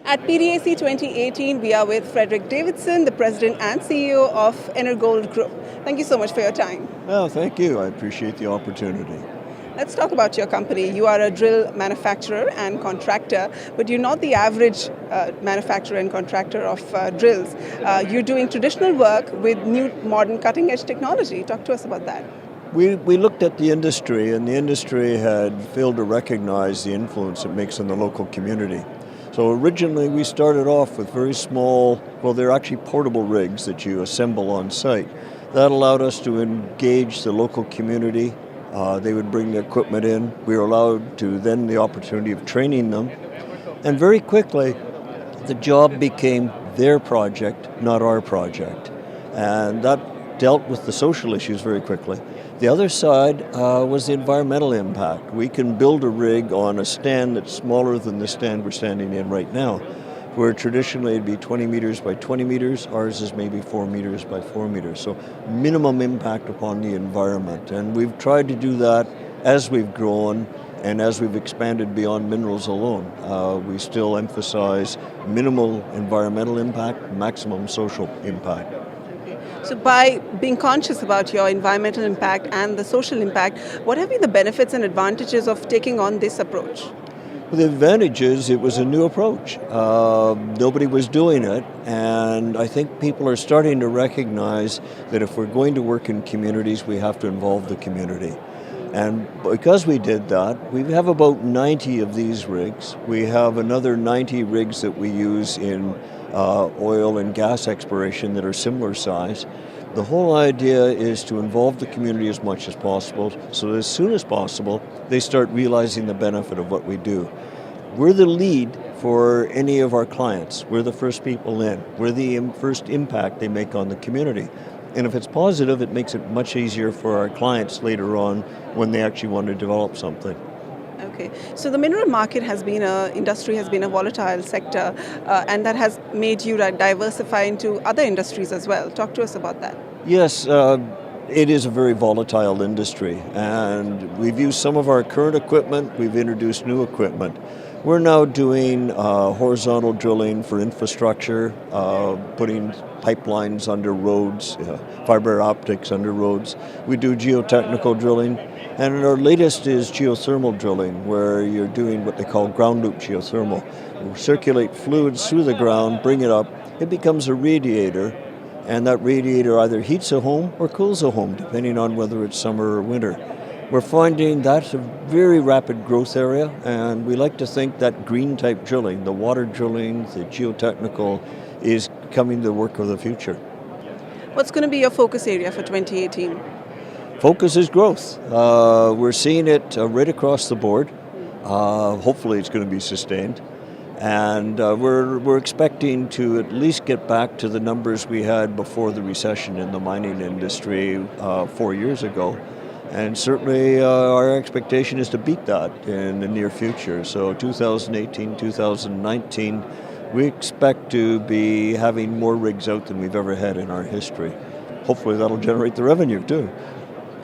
At PDAC 2018, we are with Fred Davidson, the President and CEO of Energold Group. Thank you so much for your time. Oh, thank you. I appreciate the opportunity. Let's talk about your company. You are a drill manufacturer and contractor, but you're not the average manufacturer and contractor of drills. You're doing traditional work with new, modern, cutting-edge technology. Talk to us about that. We looked at the industry, and the industry had failed to recognize the influence it makes on the local community. So originally we started off with very small, well, they're actually portable rigs that you assemble on site. That allowed us to engage the local community. They would bring the equipment in. We were allowed to then the opportunity of training them. And very quickly, the job became their project, not our project. And that dealt with the social issues very quickly. The other side was the environmental impact. We can build a rig on a stand that's smaller than the stand we're standing in right now, where traditionally it'd be 20 meters by 20 meters. Ours is maybe 4 meters by 4 meters. So minimum impact upon the environment. And we've tried to do that as we've grown and as we've expanded beyond minerals alone. We still emphasize minimal environmental impact, maximum social impact. So by being conscious about your environmental impact and the social impact, what have been the benefits and advantages of taking on this approach? Well, the advantage is it was a new approach. Nobody was doing it, and I think people are starting to recognize that if we're going to work in communities, we have to involve the community. And because we did that, we have about 90 of these rigs. We have another 90 rigs that we use in oil and gas exploration that are similar size. The whole idea is to involve the community as much as possible, so that as soon as possible, they start realizing the benefit of what we do. We're the lead for any of our clients. We're the first people in. We're the first impact they make on the community. And if it's positive, it makes it much easier for our clients later on when they actually want to develop something. Okay, so the mineral market industry has been a volatile sector, and that has made you diversify into other industries as well. Talk to us about that. Yes, it is a very volatile industry, and we've used some of our current equipment, we've introduced new equipment. We're now doing horizontal drilling for infrastructure, putting pipelines under roads, fiber optics under roads. We do geotechnical drilling, and our latest is geothermal drilling, where you're doing what they call ground loop geothermal. We circulate fluids through the ground, bring it up, it becomes a radiator, and that radiator either heats a home or cools a home, depending on whether it's summer or winter. We're finding that's a very rapid growth area, and we like to think that green type drilling, the water drilling, the geotechnical, is becoming the work of the future. What's going to be your focus area for 2018? Focus is growth. We're seeing it right across the board. Hopefully it's going to be sustained. And we're expecting to at least get back to the numbers we had before the recession in the mining industry 4 years ago. And certainly our expectation is to beat that in the near future. So 2018, 2019, we expect to be having more rigs out than we've ever had in our history. Hopefully that'll generate the revenue too.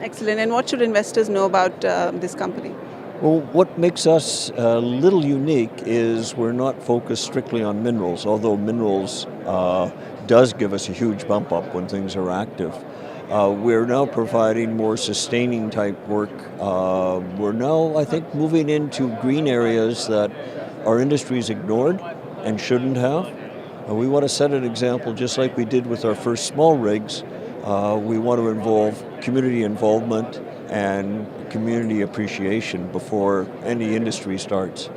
Excellent. And what should investors know about this company? Well, what makes us a little unique is we're not focused strictly on minerals, although minerals does give us a huge bump up when things are active. We're now providing more sustaining type work. We're now, I think, moving into green areas that our industry's ignored and shouldn't have. We want to set an example just like we did with our first small rigs. We want to involve community involvement and community appreciation before any industry starts.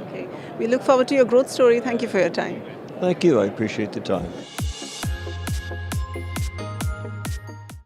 Okay. We look forward to your growth story. Thank you for your time. Thank you. I appreciate the time.